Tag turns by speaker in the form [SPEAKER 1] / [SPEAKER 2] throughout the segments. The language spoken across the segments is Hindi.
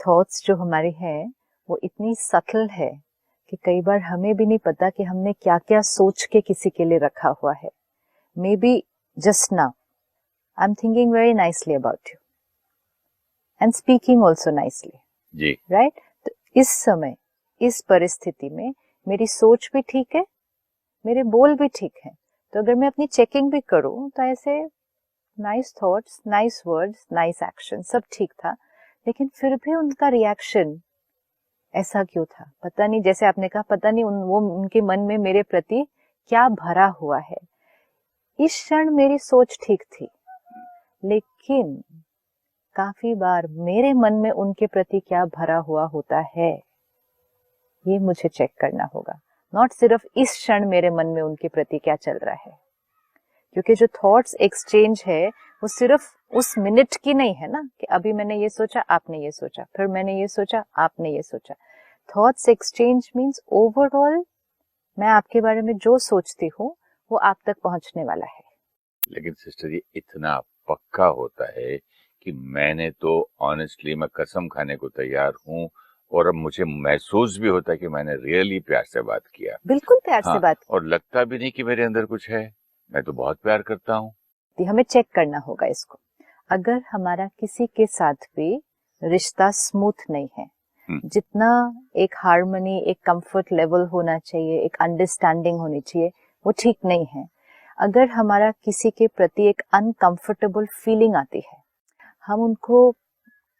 [SPEAKER 1] थॉट्स जो हमारी हैं वो इतनी सटल है कि कई बार हमें भी नहीं पता कि हमने क्या क्या सोच के किसी के लिए रखा हुआ है. Maybe just now I am thinking very nicely about you and speaking also nicely,
[SPEAKER 2] जी
[SPEAKER 1] राइट? तो इस समय इस परिस्थिति में मेरी सोच भी ठीक है, मेरे बोल भी ठीक है. तो अगर मैं अपनी चेकिंग भी करूं तो ऐसे nice thoughts, nice words, nice action सब ठीक था, लेकिन फिर भी उनका रिएक्शन ऐसा क्यों था? पता नहीं, जैसे आपने कहा, पता नहीं वो उनके मन में मेरे प्रति क्या भरा हुआ है. इस क्षण मेरी सोच ठीक थी, लेकिन काफी बार मेरे मन में उनके प्रति क्या भरा हुआ होता है, ये मुझे चेक करना होगा. नॉट सिर्फ इस क्षण मेरे मन में उनके प्रति क्या चल रहा है, क्योंकि जो थॉट्स एक्सचेंज है वो सिर्फ उस मिनट की नहीं है ना, कि अभी मैंने ये सोचा, आपने ये सोचा, फिर मैंने ये सोचा, आपने ये सोचा. थॉट्स एक्सचेंज मीन्स ओवरऑल मैं आपके बारे में जो सोचती हूँ वो आप तक पहुंचने वाला है.
[SPEAKER 2] लेकिन सिस्टर ये इतना पक्का होता है कि मैंने तो ऑनेस्टली मैं कसम खाने को तैयार हूँ, और अब मुझे महसूस भी होता है कि मैंने रियली प्यार से बात किया.
[SPEAKER 1] बिल्कुल प्यार से बात
[SPEAKER 2] और लगता भी नहीं कि मेरे अंदर कुछ है. मैं तो बहुत प्यार करता हूँ.
[SPEAKER 1] की. हमें चेक करना होगा इसको. अगर हमारा किसी के साथ भी रिश्ता स्मूथ नहीं है, जितना एक हार्मनी, एक कंफर्ट लेवल होना चाहिए, एक अंडरस्टैंडिंग होनी चाहिए, वो ठीक नहीं है. अगर हमारा किसी के प्रति एक अनकंफर्टेबल फीलिंग आती है, हम उनको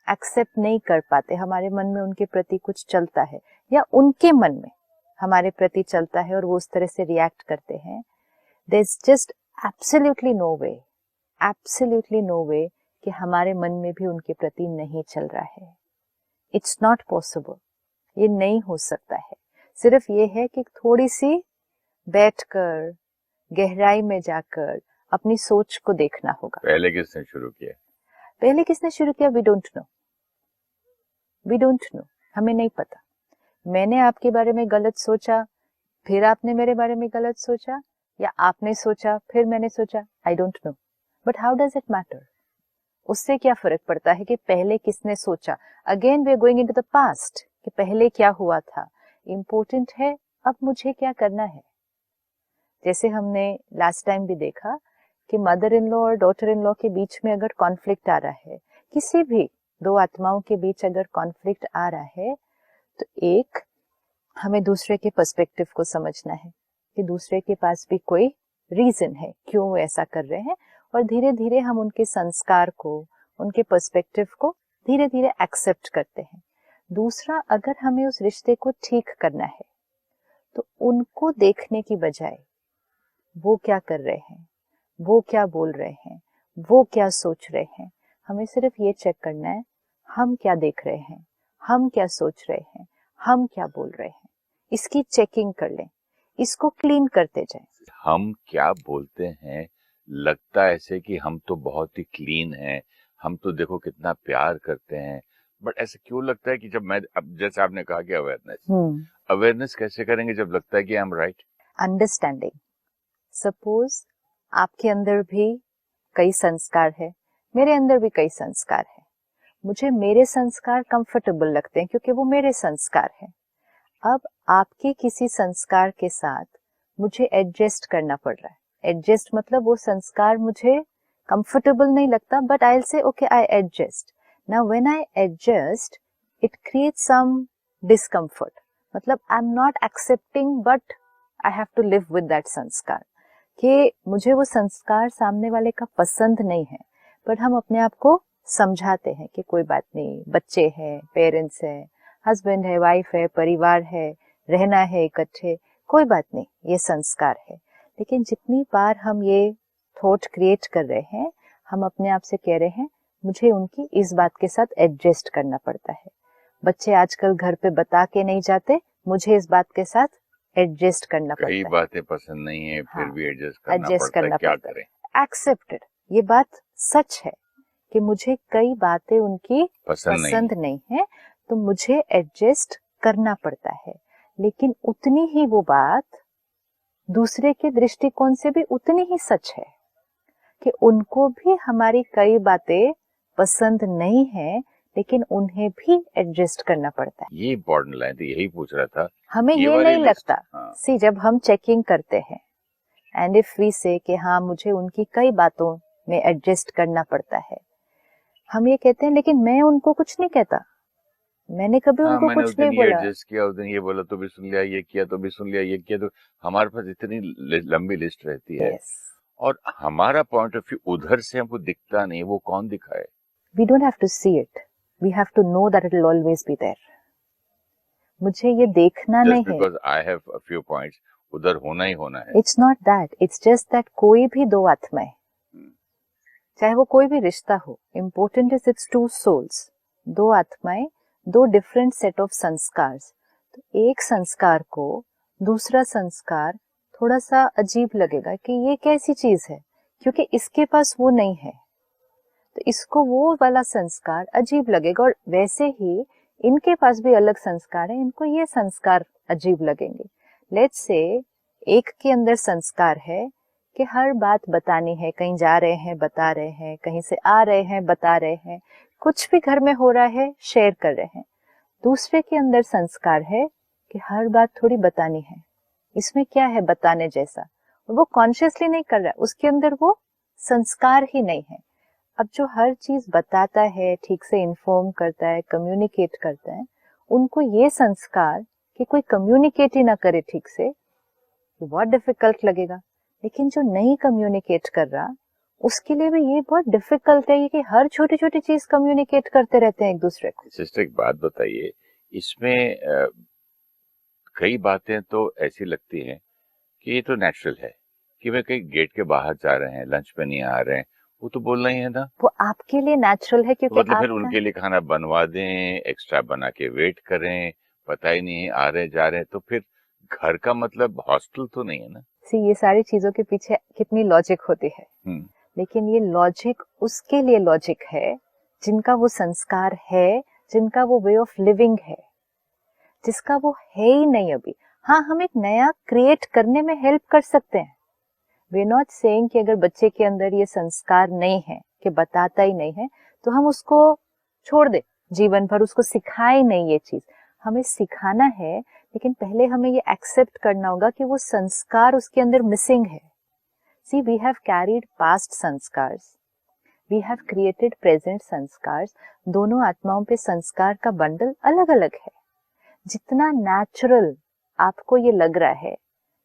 [SPEAKER 1] एक्सेप्ट नहीं कर पाते, हमारे मन में उनके प्रति कुछ चलता है या उनके मन में हमारे प्रति चलता है और वो उस तरह से रिएक्ट करते हैं, there is just absolutely no way कि हमारे मन में भी उनके प्रति नहीं चल रहा है. इट्स नॉट पॉसिबल, ये नहीं हो सकता है. सिर्फ ये है कि थोड़ी सी बैठकर गहराई में जाकर अपनी सोच को देखना होगा.
[SPEAKER 2] पहले किसने शुरू किया?
[SPEAKER 1] वी डोंट नो, हमें नहीं पता. मैंने आपके बारे में गलत सोचा, फिर आपने मेरे बारे में गलत सोचा, या आपने सोचा फिर मैंने सोचा, I don't know. But how does it matter? उससे क्या फर्क पड़ता है कि पहले किसने सोचा? Again we are going into the past कि पहले क्या हुआ था. इम्पोर्टेंट है अब मुझे क्या करना है. जैसे हमने लास्ट टाइम भी देखा कि मदर इन लॉ और डॉटर इन लॉ के बीच में अगर कॉन्फ्लिक्ट आ रहा है, किसी भी दो आत्माओं के बीच अगर कॉन्फ्लिक्ट आ रहा है, तो एक हमें दूसरे के पर्सपेक्टिव को समझना है कि दूसरे के पास भी कोई रीजन है क्यों वो ऐसा कर रहे हैं, और धीरे धीरे हम उनके संस्कार को, उनके पर्सपेक्टिव को धीरे धीरे एक्सेप्ट करते हैं. दूसरा, अगर हमें उस रिश्ते को ठीक करना है तो उनको देखने की बजाय वो क्या कर रहे हैं, वो क्या बोल रहे हैं, वो क्या सोच रहे हैं, हमें सिर्फ ये चेक करना है हम क्या देख रहे हैं, हम क्या सोच रहे हैं, हम क्या बोल रहे हैं. इसकी चेकिंग कर लें, इसको क्लीन करते जाएं.
[SPEAKER 2] हम क्या बोलते हैं, लगता है ऐसे कि हम तो बहुत ही क्लीन हैं, हम तो देखो कितना प्यार करते हैं. बट ऐसे क्यों लगता है कि जब मैं, अब जैसे आपने कहा कि अवेयरनेस कैसे करेंगे जब लगता है कि I am right?
[SPEAKER 1] Understanding. Suppose आपके अंदर भी कई संस्कार है, मेरे अंदर भी कई संस्कार है. मुझे मेरे संस्कार कंफर्टेबल लगते हैं क्योंकि वो मेरे संस्कार हैं. अब आपके किसी संस्कार के साथ मुझे एडजस्ट करना पड़ रहा है. एडजस्ट मतलब वो संस्कार मुझे कंफर्टेबल नहीं लगता, but I will say okay I adjust. Now when I adjust it creates some discomfort, मतलब I am not accepting but I have to live with that sanskar, कि मुझे वो संस्कार सामने वाले का पसंद नहीं है, बट हम अपने आप को समझाते हैं कि कोई बात नहीं, बच्चे हैं, पेरेंट्स हैं, हस्बैंड है, वाइफ है, परिवार है, रहना है इकट्ठे, कोई बात नहीं, ये संस्कार है. लेकिन जितनी बार हम ये थॉट क्रिएट कर रहे हैं, हम अपने आप से कह रहे हैं मुझे उनकी इस बात के साथ एडजस्ट करना पड़ता है. बच्चे आजकल घर पे बता के नहीं जाते, मुझे इस बात के साथ एडजस्ट करना पड़ता है.
[SPEAKER 2] कई बातें पसंद नहीं है, फिर भी एडजस्ट
[SPEAKER 1] करना
[SPEAKER 2] क्या
[SPEAKER 1] पड़ता
[SPEAKER 2] करें?
[SPEAKER 1] एक्सेप्टेड. ये बात सच है कि मुझे कई बातें उनकी पसंद नहीं है, तो मुझे एडजस्ट करना पड़ता है. लेकिन उतनी ही वो बात दूसरे के दृष्टिकोण से भी उतनी ही सच है कि उनको भी हमारी कई बातें पसंद नहीं है, लेकिन उन्हें भी एडजस्ट करना पड़ता है।
[SPEAKER 2] ये इम्पोर्टेंट लाइन थी, यही पूछ रहा था।
[SPEAKER 1] हमें ये
[SPEAKER 2] वाली
[SPEAKER 1] नहीं
[SPEAKER 2] लिस्ट,
[SPEAKER 1] लगता।
[SPEAKER 2] हाँ,
[SPEAKER 1] सी जब हम चेकिंग करते हैं एंड इफ वी से कि हाँ मुझे उनकी कई बातों में एडजस्ट करना पड़ता है, हम ये कहते हैं लेकिन मैं उनको कुछ नहीं कहता, मैंने कभी
[SPEAKER 2] हाँ,
[SPEAKER 1] उनको
[SPEAKER 2] मैंने
[SPEAKER 1] कुछ
[SPEAKER 2] उस दिन
[SPEAKER 1] नहीं
[SPEAKER 2] ये
[SPEAKER 1] बोला।
[SPEAKER 2] एडजस्ट किया, उस दिन ये बोला तो भी सुन लिया, ये किया तो भी सुन लिया, ये किया तो हमारे पास इतनी लंबी लिस्ट रहती है।
[SPEAKER 1] यस,
[SPEAKER 2] और हमारा पॉइंट ऑफ व्यू उधर से हमको दिखता नहीं, वो कौन दिखाए?
[SPEAKER 1] We don't have to see it, we have to know that it will always be there. मुझे ये देखना
[SPEAKER 2] जस्ट
[SPEAKER 1] नहीं है।
[SPEAKER 2] Because I have a few points, उधर होना ही होना है।
[SPEAKER 1] It's not that, it's just that कोई भी दो आत्माएं, चाहे वो कोई भी रिश्ता हो, important is it's two souls, दो आत्माएं, दो डिफरेंट सेट ऑफ संस्कार। तो एक संस्कार को दूसरा संस्कार थोड़ा सा अजीब लगेगा कि ये कैसी चीज है, क्योंकि इसके पास वो नहीं है, तो इसको वो वाला संस्कार अजीब लगेगा। और वैसे ही इनके पास भी अलग संस्कार है, इनको ये संस्कार अजीब लगेंगे। लेट्स से एक के अंदर संस्कार है कि हर बात बतानी है, कहीं जा रहे हैं बता रहे हैं, कहीं से आ रहे हैं बता रहे हैं, कुछ भी घर में हो रहा है शेयर कर रहे हैं। दूसरे के अंदर संस्कार है कि हर बात थोड़ी बतानी है, इसमें क्या है बताने जैसा, और वो कॉन्शियसली नहीं कर रहा है, उसके अंदर वो संस्कार ही नहीं है। अब जो हर चीज बताता है, ठीक से इन्फॉर्म करता है, कम्युनिकेट करता है, उनको ये संस्कार कि कोई कम्युनिकेट ही ना करे ठीक से, बहुत डिफिकल्ट लगेगा। लेकिन जो नहीं कम्युनिकेट कर रहा, उसके लिए भी ये बहुत डिफिकल्ट है कि हर छोटी छोटी चीज कम्युनिकेट करते रहते हैं एक दूसरे को।
[SPEAKER 2] सिस्टर एक बात बताइए, इसमें कई बातें तो ऐसी लगती हैं कि ये तो नेचुरल है कि वे कहीं गेट के बाहर जा रहे हैं, लंच पे नहीं आ रहे हैं, वो तो बोलना ही है ना।
[SPEAKER 1] वो आपके लिए नेचुरल है
[SPEAKER 2] तो
[SPEAKER 1] क्योंकि
[SPEAKER 2] मतलब फिर
[SPEAKER 1] आपका
[SPEAKER 2] उनके लिए खाना बनवा दें, एक्स्ट्रा बना के वेट करें, पता ही नहीं आ रहे जा रहे हैं, तो फिर घर का मतलब हॉस्टल तो नहीं है ना।
[SPEAKER 1] सी ये सारी चीजों के पीछे कितनी लॉजिक होती है, लेकिन ये लॉजिक उसके लिए लॉजिक है जिनका वो संस्कार है, जिनका वो वे ऑफ लिविंग है, जिसका वो है ही नहीं अभी। हाँ, हम एक नया क्रिएट करने में हेल्प कर सकते हैं। वी आर नॉट सेइंग कि अगर बच्चे के अंदर ये संस्कार नहीं है, कि बताता ही नहीं है, तो हम उसको छोड़ दे, जीवन भर उसको सिखाए नहीं ये चीज। हमें सिखाना है, लेकिन पहले हमें ये एक्सेप्ट करना होगा कि वो संस्कार उसके अंदर मिसिंग है। See we have carried past sanskars, we have created present sanskars. दोनों आत्माओं पे संस्कार का बंडल अलग अलग है। जितना नेचुरल आपको ये लग रहा है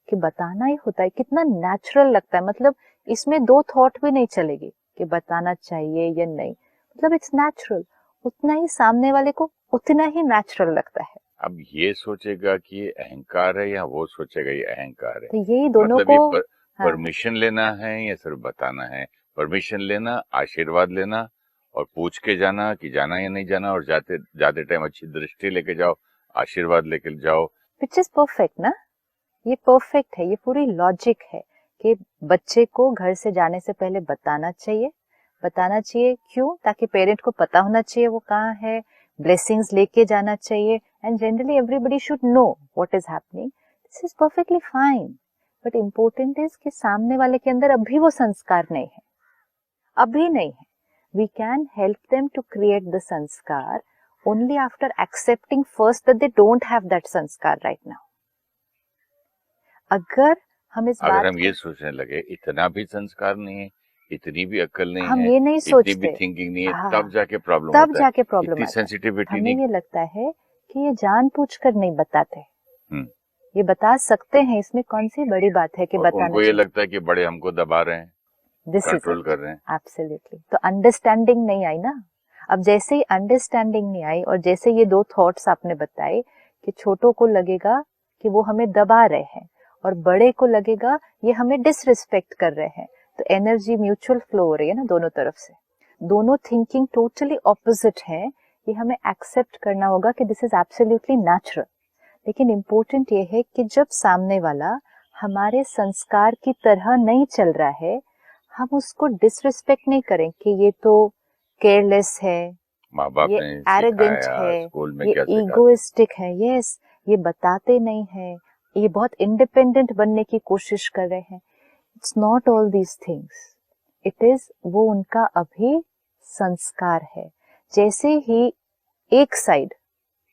[SPEAKER 1] कि बताना ही होता है, कितना नेचुरल लगता है, मतलब इसमें दो थॉट भी नहीं चलेगी कि बताना चाहिए या नहीं, मतलब इट्स नेचुरल, उतना ही सामने वाले को उतना ही नेचुरल लगता है।
[SPEAKER 2] अब ये सोचेगा कि ये अहंकार है या वो सोचेगा ये अहंकार है,
[SPEAKER 1] तो यही दोनों
[SPEAKER 2] मतलब
[SPEAKER 1] को
[SPEAKER 2] ये
[SPEAKER 1] हाँ,
[SPEAKER 2] परमिशन लेना है या सिर्फ बताना है? परमिशन लेना, आशीर्वाद लेना और पूछ के जाना कि जाना या नहीं जाना, और जाते टाइम अच्छी दृष्टि लेके जाओ, आशीर्वाद लेके जाओ।
[SPEAKER 1] विच इज परफेक्ट ना, ये परफेक्ट है, ये पूरी लॉजिक है कि बच्चे को घर से जाने से पहले बताना चाहिए। बताना चाहिए क्यों? ताकि पेरेंट को पता होना चाहिए वो कहाँ है, ब्लेसिंग्स लेके जाना चाहिए, and generally everybody should know what is happening. This is perfectly fine, but important is कि सामने वाले के अंदर अभी वो संस्कार नहीं है, अभी नहीं है। We can help them to create the sanskar only after accepting first that they don't have that संस्कार right now. अगर हम इस
[SPEAKER 2] अगर
[SPEAKER 1] बात
[SPEAKER 2] हम ये सोचने लगे इतना भी संस्कार नहीं है, इतनी भी अक्ल नहीं
[SPEAKER 1] हम
[SPEAKER 2] है,
[SPEAKER 1] ये नहीं
[SPEAKER 2] इतनी भी
[SPEAKER 1] सोचते,
[SPEAKER 2] थिंकिंग नहीं है,
[SPEAKER 1] हाँ,
[SPEAKER 2] तब जाके प्रॉब्लम
[SPEAKER 1] तब
[SPEAKER 2] होता है।
[SPEAKER 1] जाके प्रॉब्लम
[SPEAKER 2] इतनी
[SPEAKER 1] आता है।
[SPEAKER 2] सेंसिटिविटी
[SPEAKER 1] हमें
[SPEAKER 2] नहीं।
[SPEAKER 1] ये लगता है कि ये जानबूझकर नहीं बताते,
[SPEAKER 2] हम्म।
[SPEAKER 1] ये बता सकते हैं, इसमें कौन सी बड़ी बात है कि
[SPEAKER 2] और
[SPEAKER 1] बताना
[SPEAKER 2] उनको ये
[SPEAKER 1] चाहिए।
[SPEAKER 2] लगता है कि बड़े हमको दबा रहे हैं,
[SPEAKER 1] दिस इज
[SPEAKER 2] कंट्रोल कर रहे हैं।
[SPEAKER 1] एब्सोल्युटली। तो अंडरस्टैंडिंग नहीं आई ना। अब जैसे ही अंडरस्टैंडिंग नहीं आई और जैसे ये दो थॉट्स आपने बताए कि छोटों को लगेगा कि वो हमें दबा रहे हैं और बड़े को लगेगा ये हमें डिसरिस्पेक्ट कर रहे हैं, तो एनर्जी म्यूचुअल फ्लो हो रही है ना दोनों तरफ से। दोनों थिंकिंग टोटली ऑपोजिट है, ये हमें एक्सेप्ट करना होगा कि दिस इज एब्सोल्युटली नेचुरल। लेकिन इम्पोर्टेंट ये है कि जब सामने वाला हमारे संस्कार की तरह नहीं चल रहा है, हम उसको डिसरिस्पेक्ट नहीं करें कि ये तो केयरलेस है,
[SPEAKER 2] माँ बाप
[SPEAKER 1] ये
[SPEAKER 2] ने
[SPEAKER 1] एरोगेंट
[SPEAKER 2] सिखाया,
[SPEAKER 1] है,
[SPEAKER 2] स्कूल में
[SPEAKER 1] ये
[SPEAKER 2] क्या सिखाते हैं।
[SPEAKER 1] ईगोइस्टिक है, यस, ये बताते नहीं है, ये बहुत इंडिपेंडेंट बनने की कोशिश कर रहे हैं। It's not all these things, it is वो उनका अभी संस्कार है। जैसे ही एक साइड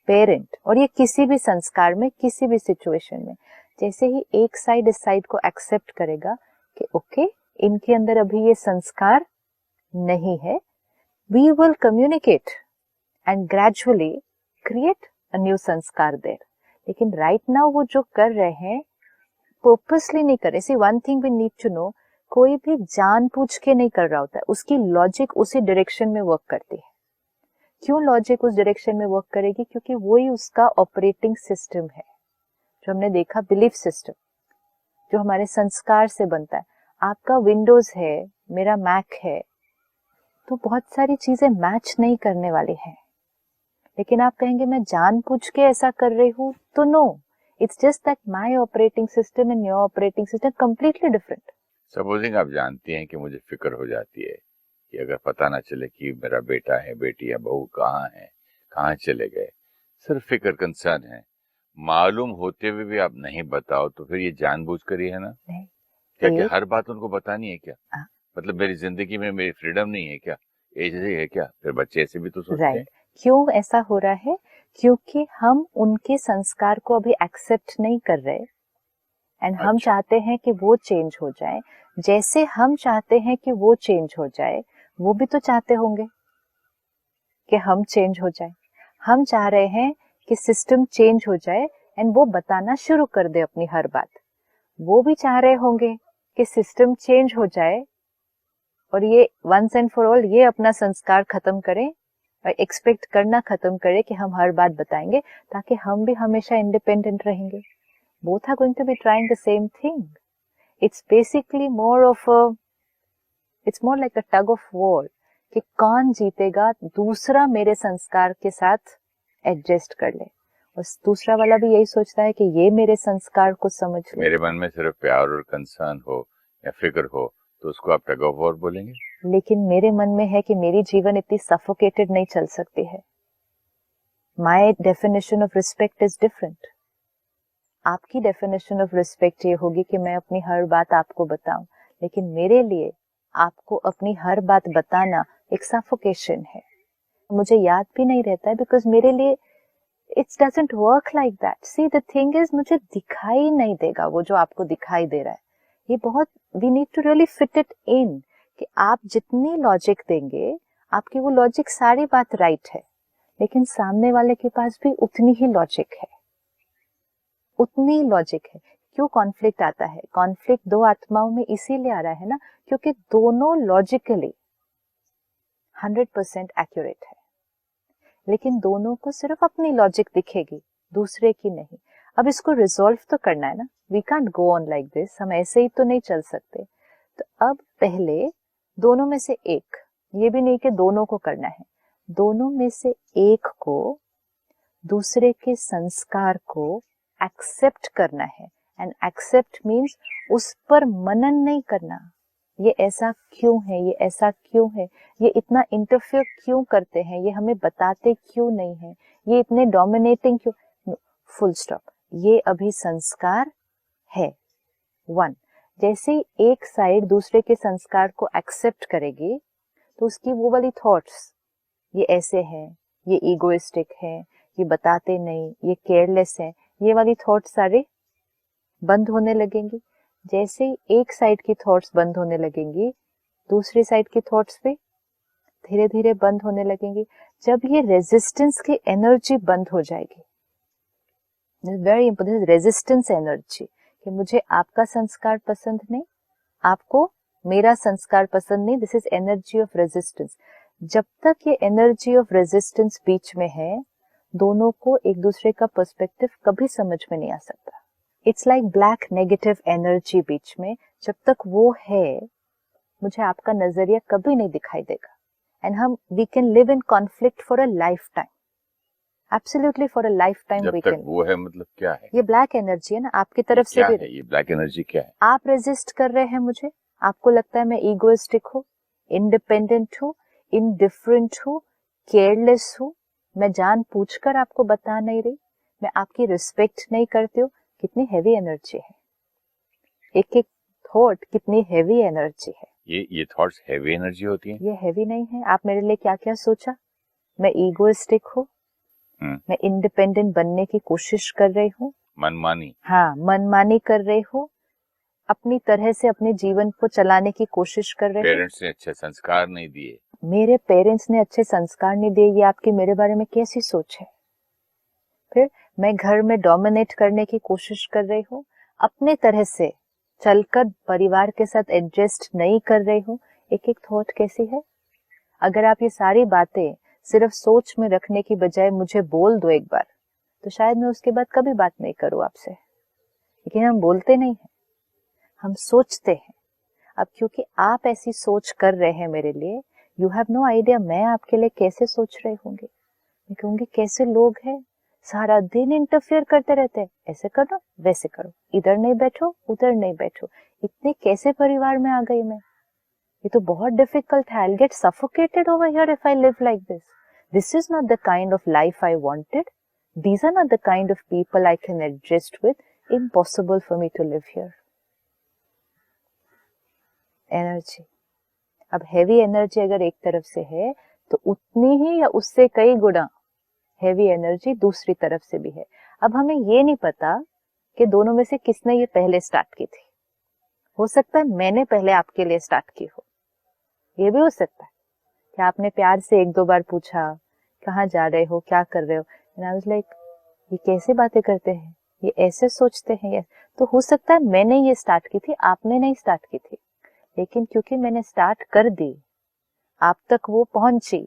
[SPEAKER 1] पेरेंट, और ये किसी भी संस्कार में, किसी भी सिचुएशन में, जैसे ही एक साइड इस साइड को एक्सेप्ट करेगा कि ओके इनके अंदर अभी ये संस्कार नहीं है, we will communicate and gradually create a new sanskar there. लेकिन राइट नाउ वो जो कर रहे हैं पर्पसली नहीं कर रहे। See one thing we need to know, कोई भी जानबूझ के नहीं कर रहा होता है, उसकी लॉजिक उसी डायरेक्शन में वर्क करती है। क्यों लॉजिक उस डायरेक्शन में वर्क करेगी? क्योंकि वही उसका ऑपरेटिंग सिस्टम है, जो हमने देखा बिलीफ सिस्टम, जो हमारे संस्कार से बनता है। आपका विंडोज है, मेरा मैक है, तो बहुत सारी चीजें मैच नहीं करने वाली हैं। लेकिन आप कहेंगे मैं जानबूझ के ऐसा कर रही हूँ, तो no, it's just that my operating system and your operating system completely different.
[SPEAKER 2] Supposing आप जानती हैं कि मुझे फिक्र हो जाती है कि अगर पता ना चले कि मेरा बेटा है, बेटी या बहू कहाँ है, कहाँ चले गए, सिर्फ फिक्र, कंसर्न है, मालूम होते हुए भी आप नहीं बताओ, तो फिर ये जानबूझ कर ही है ना? क्या कि हर बात उनको बतानी है क्या? मतलब मेरी जिंदगी में मेरी फ्रीडम नहीं है क्या? ऐसे है क्या? फिर बच्चे ऐसे भी तो सोचते हैं।
[SPEAKER 1] क्यों ऐसा हो रहा है? क्योंकि हम उनके संस्कार को अभी एक्सेप्ट नहीं कर रहे एंड हम चाहते हैं कि वो चेंज हो जाए। जैसे हम चाहते हैं कि वो चेंज हो जाए, वो भी तो चाहते होंगे कि हम चेंज हो जाए। हम चाह रहे हैं कि सिस्टम चेंज हो जाए एंड वो बताना शुरू कर दे अपनी हर बात। वो भी चाह रहे होंगे कि सिस्टम चेंज हो जाए और ये वंस एंड फॉर ऑल ये अपना संस्कार खत्म करें और एक्सपेक्ट करना खत्म करें कि हम हर बात बताएंगे, ताकि हम भी हमेशा इंडिपेंडेंट रहेंगे। Both are going to be trying the same thing. It's basically it's more like a tug of war कि कौन जीतेगा, दूसरा मेरे संस्कार के साथ एडजस्ट कर ले, और दूसरा वाला भी यही सोचता है कि ये मेरे संस्कार को समझ ले।
[SPEAKER 2] मेरे मन में सिर्फ प्यार और कंसर्न हो या फिक्र हो तो उसको आप टग ऑफ वॉर बोलेंगे?
[SPEAKER 1] लेकिन मेरे मन में है कि मेरी जीवन इतनी सफोकेटेड नहीं चल सकती है। My definition of respect is different. आपकी डेफिनेशन ऑफ रिस्पेक्ट ये होगी कि मैं अपनी हर बात आपको बताऊं, लेकिन मेरे लिए आपको अपनी हर बात बताना एक सफोकेशन है। मुझे याद भी नहीं रहता है, बिकॉज मेरे लिए it's doesn't work like that. See the thing is, मुझे दिखाई नहीं देगा वो जो आपको दिखाई दे रहा है। ये बहुत, we need to really fit it in कि आप जितनी लॉजिक देंगे, आपकी वो लॉजिक सारी बात राइट है, लेकिन सामने वाले के पास भी उतनी ही लॉजिक है, उतनी लॉजिक है। क्यों कॉन्फ्लिक्ट आता है? कॉन्फ्लिक्ट दो आत्माओं में इसीलिए आ रहा है ना, क्योंकि दोनों लॉजिकली 100% एक्यूरेट है, लेकिन दोनों को सिर्फ अपनी लॉजिक दिखेगी, दूसरे की नहीं। अब इसको रिजॉल्व तो करना है ना, we can't go on like this, हम ऐसे ही तो नहीं चल सकते। तो अब पहले दोनों में से एक, ये भी नहीं कि दोनों को करना है, दोनों में से एक को दूसरे के संस्कार को एक्सेप्ट करना है। एंड एक्सेप्ट मीन्स उस पर मनन नहीं करना, ये ऐसा क्यों है, ये ऐसा क्यों है, ये इतना इंटरफेयर क्यों करते हैं, ये हमें बताते क्यों नहीं है, ये इतने डोमिनेटिंग क्यों। Full stop. ये अभी संस्कार है। वन, जैसे एक साइड दूसरे के संस्कार को एक्सेप्ट करेगी, तो उसकी वो वाली थॉट्स, ये ऐसे हैं, ये ईगोइस्टिक है, ये बताते नहीं, ये केयरलेस है, ये वाली थॉट्स सारे बंद होने लगेंगी। जैसे ही एक साइड की थॉट्स बंद होने लगेंगी, दूसरी साइड की थॉट्स भी धीरे धीरे बंद होने लगेंगी। जब ये रेजिस्टेंस की एनर्जी बंद हो जाएगी, वेरी इंपॉर्टेंट, रेजिस्टेंस एनर्जी, कि मुझे आपका संस्कार पसंद नहीं, आपको मेरा संस्कार पसंद नहीं, this is energy of resistance. जब तक ये एनर्जी ऑफ रेजिस्टेंस बीच में है, दोनों को एक दूसरे का पर्सपेक्टिव कभी समझ में नहीं आ सकता। It's like black negative energy बीच में, जब तक वो है, मुझे आपका नजरिया कभी नहीं दिखाई देगा। एंड हम we can live in conflict for a lifetime, absolutely for a lifetime we can.
[SPEAKER 2] वो है मतलब क्या है?
[SPEAKER 1] ये ब्लैक एनर्जी है ना आपकी तरफ से भी।
[SPEAKER 2] ये ब्लैक एनर्जी क्या है?
[SPEAKER 1] आप रेजिस्ट कर रहे हैं मुझे, आपको लगता है मैं ईगोइस्टिक हूँ, इंडिपेंडेंट हूँ, इनडिफरेंट हूँ, केयरलेस हूँ, मैं जानबूझकर आपको बता नहीं रही, मैं आपकी रिस्पेक्ट नहीं करती हूँ। कितनी हैवी एनर्जी है, एक एक थॉट कितनी हैवी एनर्जी है।
[SPEAKER 2] ये थॉट्स हैवी एनर्जी होती हैं?
[SPEAKER 1] ये हैवी नहीं है। आप मेरे लिए क्या क्या सोचा, मैं ईगोइस्टिक हूँ, मैं इंडिपेंडेंट बनने की कोशिश कर रही हूँ,
[SPEAKER 2] मनमानी,
[SPEAKER 1] हाँ मनमानी कर रही हूँ, अपनी तरह से अपने जीवन को चलाने की कोशिश कर रही हूँ,
[SPEAKER 2] पेरेंट्स ने अच्छे संस्कार नहीं दिए,
[SPEAKER 1] मेरे पेरेंट्स ने अच्छे संस्कार नहीं दिए, ये आपकी मेरे बारे में कैसी सोच है। फिर मैं घर में डोमिनेट करने की कोशिश कर रही हूँ, अपने तरह से चलकर परिवार के साथ एडजस्ट नहीं कर रही हूँ। एक एक थॉट कैसी है। अगर आप ये सारी बातें सिर्फ सोच में रखने की बजाय मुझे बोल दो एक बार, तो शायद मैं उसके बाद कभी बात नहीं करूँ आपसे। लेकिन हम बोलते नहीं हैं, हम सोचते हैं। अब क्योंकि आप ऐसी सोच कर रहे हैं मेरे लिए, यू हैव नो आइडिया मैं आपके लिए कैसे सोच रही होंगी। मैं कहूंगी कैसे लोग हैं, सारा दिन इंटरफेयर करते रहते हैं, ऐसे करो वैसे करो, इधर नहीं बैठो उधर नहीं बैठो, इतने कैसे परिवार में आ गई मैं। ये तो बहुत डिफिकल्ट है। I will get suffocated over here if I live like this. This is not the kind of life I wanted. These are not the kind of people I can adjust with. Impossible for me to live here. Energy, अब हैवी एनर्जी अगर एक तरफ से है तो उतनी ही या उससे कई गुना हैवी एनर्जी दूसरी तरफ से भी है। अब हमें ये नहीं पता कि दोनों में से किसने ये पहले स्टार्ट की थी। हो सकता है मैंने पहले आपके लिए स्टार्ट की हो, ये भी हो सकता है कि आपने प्यार से एक दो बार पूछा कहाँ जा रहे हो, क्या कर रहे हो, एंड आई वाज लाइक ये कैसे बातें करते हैं, ये ऐसे सोचते हैं। ये तो हो सकता है मैंने ये स्टार्ट की थी, आपने नहीं स्टार्ट की थी, लेकिन क्योंकि मैंने स्टार्ट कर दी, आप तक वो पहुंची,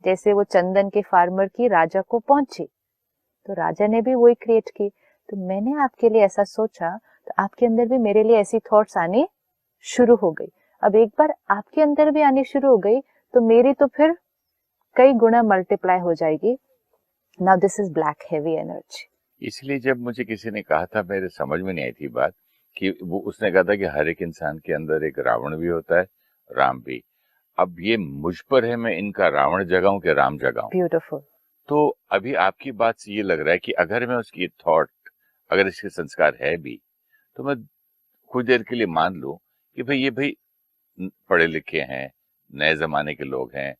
[SPEAKER 1] जैसे वो चंदन के फार्मर की राजा को पहुंची, तो राजा ने भी वही क्रिएट की। तो मैंने आपके लिए ऐसा सोचा, तो आपके अंदर भी मेरे लिए ऐसी थॉट्स आनी शुरू हो गई। अब एक बार आपके अंदर भी आनी शुरू हो गई तो मेरी तो फिर कई गुना मल्टीप्लाई हो जाएगी। Now this is black heavy energy.
[SPEAKER 2] इसलिए जब मुझे किसी ने कहा था, मेरे समझ में नहीं आई थी बात कि वो उसने कहा था कि हर एक इंसान के अंदर एक रावण भी होता है, राम भी। अब ये मुझ पर है, मैं इनका रावण जगाऊं कि राम जगाऊं।
[SPEAKER 1] ब्यूटीफुल।
[SPEAKER 2] तो अभी आपकी बात से ये लग रहा है कि अगर मैं उसकी थॉट, अगर इसके संस्कार है भी, तो मैं कुछ देर के लिए मान लूं कि भाई ये भाई पढ़े लिखे हैं, नए जमाने के लोग हैं,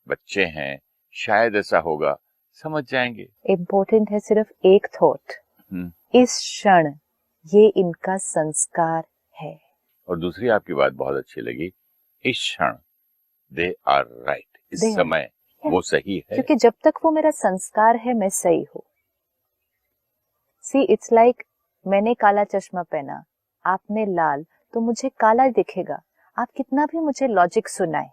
[SPEAKER 2] बच्चे हैं, शायद ऐसा होगा, समझ जाएंगे।
[SPEAKER 1] इम्पोर्टेंट है सिर्फ एक थॉट, इस क्षण ये इनका संस्कार है।
[SPEAKER 2] और दूसरी आपकी बात बहुत अच्छी लगी, इस क्षण दे आर राइट, इस समय वो सही है,
[SPEAKER 1] क्योंकि जब तक वो मेरा संस्कार है मैं सही हूँ। सी इट्स लाइक मैंने काला चश्मा पहना, आपने लाल, तो मुझे काला दिखेगा। आप कितना भी मुझे लॉजिक सुनाए,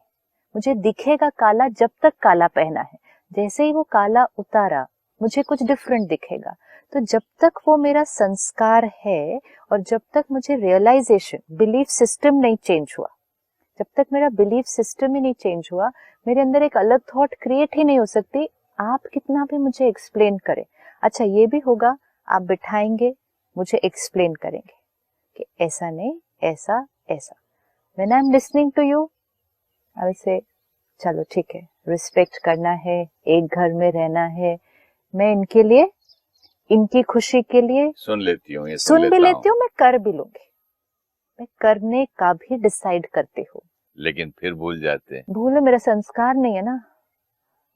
[SPEAKER 1] मुझे दिखेगा काला जब तक काला पहना है। जैसे ही वो काला उतारा मुझे कुछ डिफरेंट दिखेगा। तो जब तक वो मेरा संस्कार है और जब तक मुझे रियलाइजेशन, बिलीफ सिस्टम नहीं चेंज हुआ, जब तक मेरा बिलीफ सिस्टम ही नहीं चेंज हुआ, मेरे अंदर एक अलग थॉट क्रिएट ही नहीं हो सकती, आप कितना भी मुझे एक्सप्लेन करें। अच्छा ये भी होगा, आप बिठाएंगे, मुझे एक्सप्लेन करेंगे कि ऐसा नहीं, ऐसा ऐसा। When I am listening to you, I will say चलो ठीक है, रिस्पेक्ट करना है, एक घर में रहना है, मैं इनके लिए, इनकी खुशी के लिए
[SPEAKER 2] सुन लेती हूँ,
[SPEAKER 1] सुन भी लेती हूँ, मैं कर भी लूंगी, मैं करने का भी डिसाइड करती हूँ।
[SPEAKER 2] लेकिन फिर भूल जाते हैं।
[SPEAKER 1] भूलो, मेरा संस्कार नहीं है ना,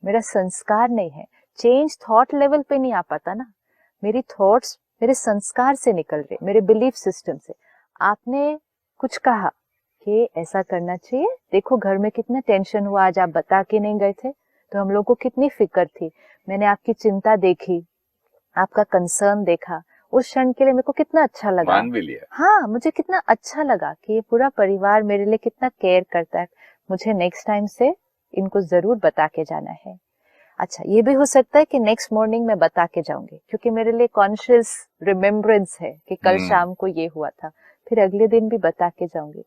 [SPEAKER 1] मेरा संस्कार नहीं है। चेंज थॉट लेवल पे नहीं आ पाता ना, मेरी थॉट्स मेरे संस्कार से निकल रहे, मेरे बिलीफ सिस्टम से। आपने कुछ कहा कि ऐसा करना चाहिए, देखो घर में कितना टेंशन हुआ, आज आप बता के नहीं गए थे, तो हम लोगों को कितनी फिक्र थी। मैंने आपकी चिंता देखी, आपका कंसर्न देखा, उस क्षण के लिए मेरे को कितना अच्छा लगा,
[SPEAKER 2] मान भी लिया।
[SPEAKER 1] हाँ, मुझे कितना अच्छा लगा कि ये पूरा परिवार मेरे लिए कितना केयर करता है। मुझे नेक्स्ट टाइम से इनको जरूर बता के जाना है। अच्छा ये भी हो सकता है कि नेक्स्ट मॉर्निंग मैं बता के जाऊंगी, क्योंकि मेरे लिए कॉन्शियस रिमेम्बरेंस है कि कल शाम को ये हुआ था, फिर अगले दिन भी बता के जाऊंगी।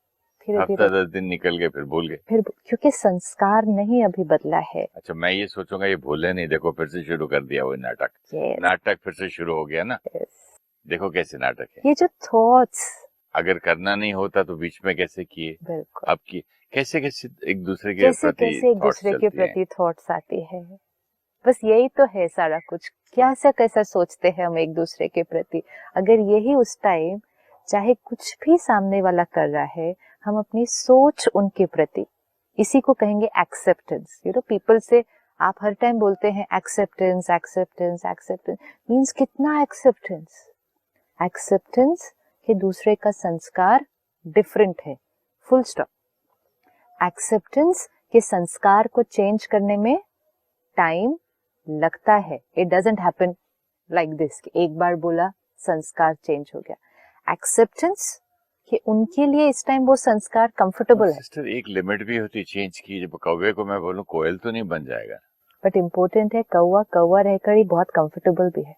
[SPEAKER 2] हफ्ता 10 दिन निकल गए, फिर भूल गए,
[SPEAKER 1] फिर क्योंकि संस्कार नहीं अभी बदला है।
[SPEAKER 2] अच्छा मैं ये सोचूंगा ये भूले नहीं, देखो फिर से शुरू कर दिया वो नाटक। नाटक फिर से शुरू हो गया ना। देखो कैसे नाटक है।
[SPEAKER 1] ये जो थॉट्स
[SPEAKER 2] अगर करना नहीं होता तो बीच में कैसे किए,
[SPEAKER 1] बिल्कुल,
[SPEAKER 2] अब किए, कैसे कैसे एक दूसरे के प्रति
[SPEAKER 1] थॉट्स आती है। बस यही तो है सारा कुछ, कैसा सोचते हैं हम एक दूसरे के प्रति। अगर यही उस टाइम, चाहे कुछ भी सामने वाला कर रहा है, हम अपनी सोच उनके प्रति, इसी को कहेंगे एक्सेप्टेंस। यू नो पीपल से आप हर टाइम बोलते हैं एक्सेप्टेंस एक्सेप्टेंस एक्सेप्टेंस, मीन्स कितना एक्सेप्टेंस? एक्सेप्टेंस कि दूसरे का संस्कार डिफरेंट है, फुल स्टॉप। एक्सेप्टेंस के संस्कार को चेंज करने में टाइम लगता है, it doesn't happen like this एक बार बोला संस्कार चेंज हो गया। एक्सेप्टेंस कि उनके लिए इस टाइम वो संस्कार कंफर्टेबल है।
[SPEAKER 2] सिस्टर एक लिमिट भी होती चेंज की, जब कौवे को मैं बोलूं कोयल तो नहीं बन जाएगा।
[SPEAKER 1] बट इम्पोर्टेंट है कौवा कौवा रहकर ही बहुत कंफर्टेबल भी है।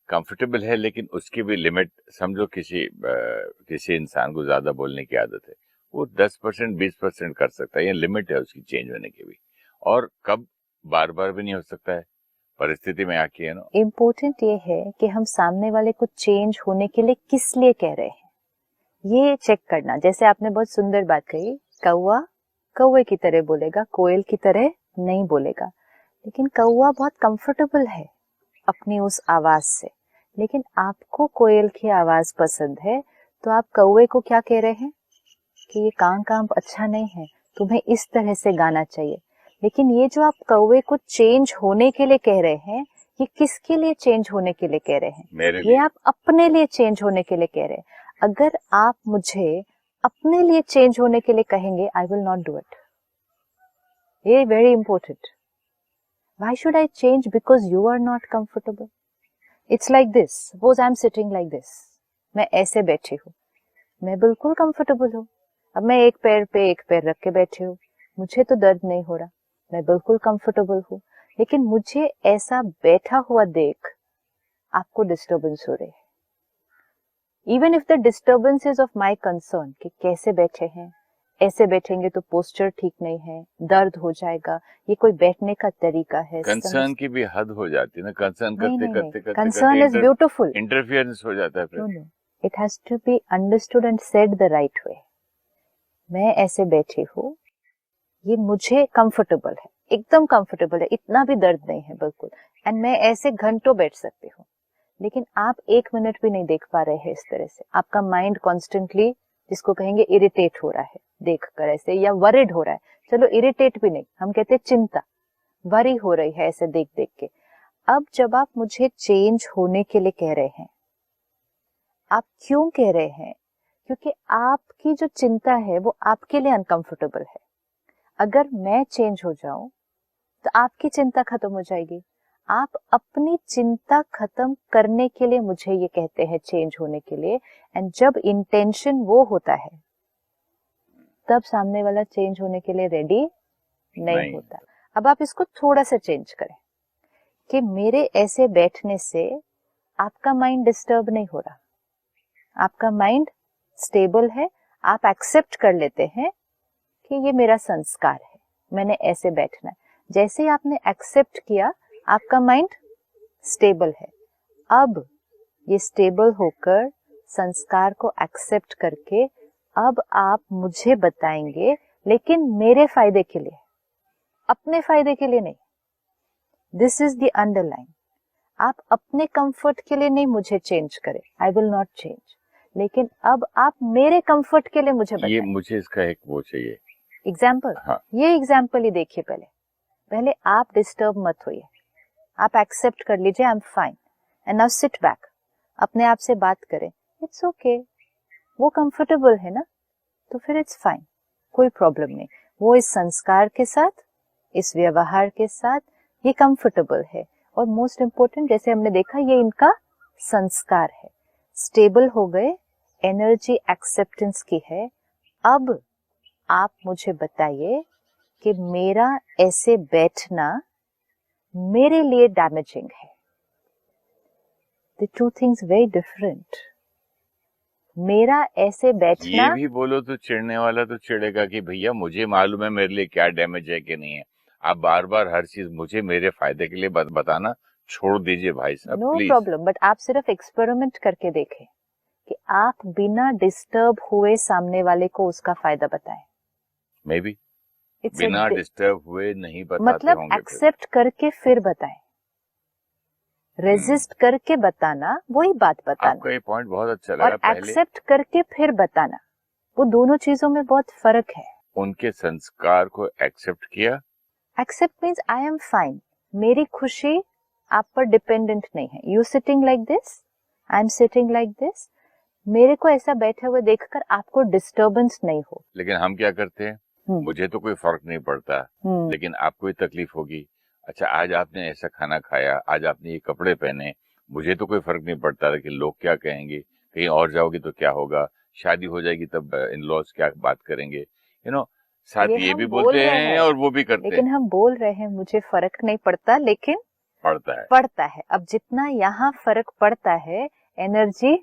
[SPEAKER 2] कंफर्टेबल है, लेकिन उसकी भी लिमिट समझो। किसी इंसान को ज्यादा बोलने की आदत है, वो 10% 20% कर सकता है, ये लिमिट है उसकी चेंज होने की भी। और कब बार बार भी नहीं हो सकता है, परिस्थिति में आके है ना।
[SPEAKER 1] इम्पोर्टेंट ये है कि हम सामने वाले को चेंज होने के लिए किस लिए कह रहे हैं, ये चेक करना। जैसे आपने बहुत सुंदर बात कही, कौवा कौवे की तरह बोलेगा, कोयल की तरह नहीं बोलेगा। लेकिन कौवा बहुत कंफर्टेबल है अपनी उस आवाज से, लेकिन आपको कोयल की आवाज पसंद है, तो आप कौवे को क्या कह रहे हैं कि ये काम अच्छा नहीं है, तुम्हें इस तरह से गाना चाहिए। लेकिन ये जो आप कौवे को चेंज होने के लिए कह रहे हैं, ये किसके लिए चेंज होने के लिए कह रहे हैं?
[SPEAKER 2] मेरे
[SPEAKER 1] ये
[SPEAKER 2] लिए।
[SPEAKER 1] आप अपने लिए चेंज होने के लिए कह रहे हैं। अगर आप मुझे अपने लिए चेंज होने के लिए कहेंगे, I will not do it. ये very important. Why should I change because you are not comfortable? It's like this, suppose I am sitting like this, मैं ऐसे बैठी हूँ, मैं बिल्कुल कंफर्टेबल हूँ। अब मैं एक पैर पे एक पैर रख के बैठी हूँ, मुझे तो दर्द नहीं हो रहा, मैं बिल्कुल कंफर्टेबल हूँ। लेकिन मुझे ऐसा बैठा हुआ देख आपको डिस्टर्बेंस हो रही है। Even if the disturbance is of my concern कि कैसे बैठे हैं, ऐसे बैठेंगे तो पोस्चर ठीक नहीं है, दर्द हो जाएगा, ये कोई बैठने का तरीका है।
[SPEAKER 2] कंसर्न की भी हद हो जाती है ना, कंसर्न करते करते
[SPEAKER 1] कंसर्न इज ब्यूटिफुल,
[SPEAKER 2] इंटरफियरेंस हो जाता है फिर।
[SPEAKER 1] No, it has to be understood and said the right way. मैं ऐसे बैठी हूँ, ये मुझे कंफर्टेबल है, एकदम कंफर्टेबल है, इतना भी दर्द नहीं है बिल्कुल, एंड मैं ऐसे घंटों बैठ सकती हूँ। लेकिन आप 1 मिनट भी नहीं देख पा रहे हैं इस तरह से। आपका माइंड कॉन्स्टेंटली, जिसको कहेंगे इरिटेट हो रहा है देखकर ऐसे, या वरिड हो रहा है। चलो इरिटेट भी नहीं, हम कहते हैं चिंता, वरी हो रही है ऐसे देख देख के। अब जब आप मुझे चेंज होने के लिए कह रहे हैं, आप क्यों कह रहे हैं? क्योंकि आपकी जो चिंता है वो आपके लिए अनकंफर्टेबल है। अगर मैं चेंज हो जाऊं तो आपकी चिंता खत्म हो जाएगी। आप अपनी चिंता खत्म करने के लिए मुझे ये कहते हैं चेंज होने के लिए, एंड जब इंटेंशन वो होता है तब सामने वाला चेंज होने के लिए रेडी नहीं होता। अब आप इसको थोड़ा सा चेंज करें कि मेरे ऐसे बैठने से आपका माइंड डिस्टर्ब नहीं हो रहा, आपका माइंड स्टेबल है, आप एक्सेप्ट कर लेते हैं कि ये मेरा संस्कार है, मैंने ऐसे बैठना है। जैसे ही आपने एक्सेप्ट किया, आपका माइंड स्टेबल है। अब ये स्टेबल होकर संस्कार को एक्सेप्ट करके अब आप मुझे बताएंगे, लेकिन मेरे फायदे के लिए, अपने फायदे के लिए नहीं। This is the underline. आप अपने कंफर्ट के लिए नहीं मुझे चेंज करें, आई विल नॉट चेंज, लेकिन अब आप मेरे कंफर्ट के लिए मुझे बताएं।
[SPEAKER 2] ये मुझे इसका एक वो चाहिए
[SPEAKER 1] एग्जाम्पल।
[SPEAKER 2] हाँ।
[SPEAKER 1] ये एग्जाम्पल ही देखिए, पहले आप डिस्टर्ब मत होइए, आप एक्सेप्ट कर लीजिए, आई am fine, and now sit back, अपने आप से बात करें, इट्स ओके, वो कंफर्टेबल है ना, तो फिर इट्स फाइन, कोई प्रॉब्लम नहीं। वो इस संस्कार के साथ, इस व्यवहार के साथ ये कंफर्टेबल है। और मोस्ट इम्पोर्टेंट, जैसे हमने देखा, ये इनका संस्कार है। स्टेबल हो गए, एनर्जी एक्सेप्टेंस की है। अब आप मुझे बताइए कि मेरा ऐसे बैठना मेरे लिए डैमेजिंग है। The two things very different. मेरा ऐसे बैठना,
[SPEAKER 2] ये भी बोलो तो चिढ़ने वाला तो चिढ़ेगा कि भैया मुझे मालूम है मेरे लिए क्या डैमेज है कि नहीं है, आप बार बार हर चीज मुझे मेरे फायदे के लिए बताना छोड़ दीजिए भाई साहब,
[SPEAKER 1] नो
[SPEAKER 2] प्लीज।
[SPEAKER 1] प्रॉब्लम, बट आप सिर्फ एक्सपेरिमेंट करके देखें कि आप बिना डिस्टर्ब हुए सामने वाले को उसका फायदा बताएं।
[SPEAKER 2] मे बी बिना डिस्टर्ब हुए नहीं बताते
[SPEAKER 1] मतलब
[SPEAKER 2] होंगे,
[SPEAKER 1] एक्सेप्ट करके फिर बताएं। रेजिस्ट करके बताना, वही बात बताना।
[SPEAKER 2] आपका ये पॉइंट बहुत अच्छा लगा।
[SPEAKER 1] और एक्सेप्ट करके फिर बताना, वो दोनों चीजों में बहुत फर्क है।
[SPEAKER 2] उनके संस्कार को एक्सेप्ट किया,
[SPEAKER 1] accept means I am fine, मेरी खुशी आप पर डिपेंडेंट नहीं है. You sitting like this, I am sitting like this, मेरे को ऐसा बैठे हुए देखकर आपको डिस्टर्बेंस नहीं हो.
[SPEAKER 2] लेकिन हम क्या करते हैं, मुझे तो कोई फर्क नहीं पड़ता, लेकिन आपको ही तकलीफ होगी. अच्छा, आज आपने ऐसा खाना खाया, आज आपने ये कपड़े पहने, मुझे तो कोई फर्क नहीं पड़ता, लेकिन लोग क्या कहेंगे, कहीं और जाओगे तो क्या होगा, शादी हो जाएगी तब इन लॉज क्या बात करेंगे, साथ ये भी बोलते हैं और वो भी करते हैं.
[SPEAKER 1] लेकिन हम बोल रहे हैं मुझे फर्क नहीं पड़ता, लेकिन पड़ता है. अब जितना यहाँ फर्क पड़ता है, एनर्जी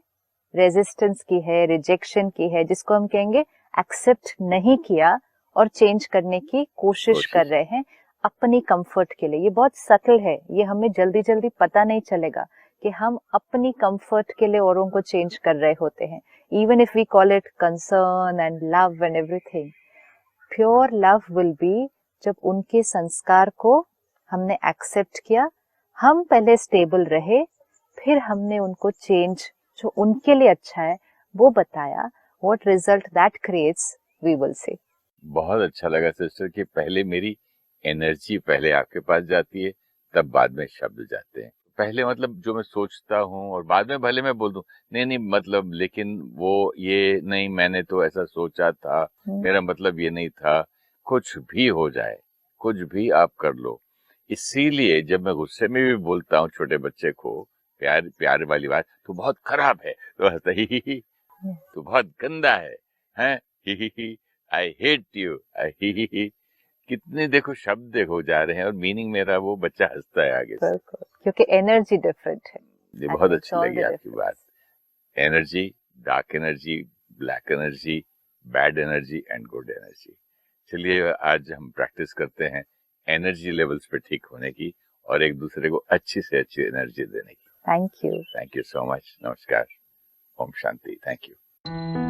[SPEAKER 1] रेजिस्टेंस की है, रिजेक्शन की है, जिसको हम कहेंगे एक्सेप्ट नहीं किया और चेंज करने की कोशिश कर रहे हैं अपनी कंफर्ट के लिए. ये बहुत सटल है, ये हमें जल्दी जल्दी पता नहीं चलेगा कि हम अपनी कंफर्ट के लिए औरों को चेंज कर रहे होते हैं. Even if we call it concern and love and everything, pure love will be जब उनके संस्कार को हमने एक्सेप्ट किया, हम पहले स्टेबल रहे, फिर हमने उनको चेंज जो उनके लिए अच्छा है वो बताया. What result that creates we will see.
[SPEAKER 2] बहुत अच्छा लगा सिस्टर कि पहले मेरी एनर्जी पहले आपके पास जाती है, तब बाद में शब्द जाते हैं. पहले मतलब जो मैं सोचता हूँ और बाद में भले मैं बोल दूं नहीं मतलब, लेकिन वो ये नहीं, मैंने तो ऐसा सोचा था, मेरा मतलब ये नहीं था. कुछ भी हो जाए, कुछ भी आप कर लो. इसीलिए जब मैं गुस्से में भी बोलता हूँ छोटे बच्चे को प्यार वाली बात, तो बहुत खराब है, तो हंसता ही तो बहुत गंदा है, ही आई हेट यू, ही. कितने देखो शब्द देखो जा रहे हैं और मीनिंग मेरा, वो बच्चा हंसता है आगे से.
[SPEAKER 1] क्योंकि एनर्जी डिफरेंट है.
[SPEAKER 2] ये बहुत अच्छी लगी आपकी बात. Energy, dark energy, black energy, bad energy and good energy. चलिए आज हम प्रैक्टिस करते हैं एनर्जी लेवल्स पे ठीक होने की और एक दूसरे को अच्छी से अच्छी एनर्जी देने की.
[SPEAKER 1] Thank you
[SPEAKER 2] so much. नमस्कार. ओम शांति. Thank you.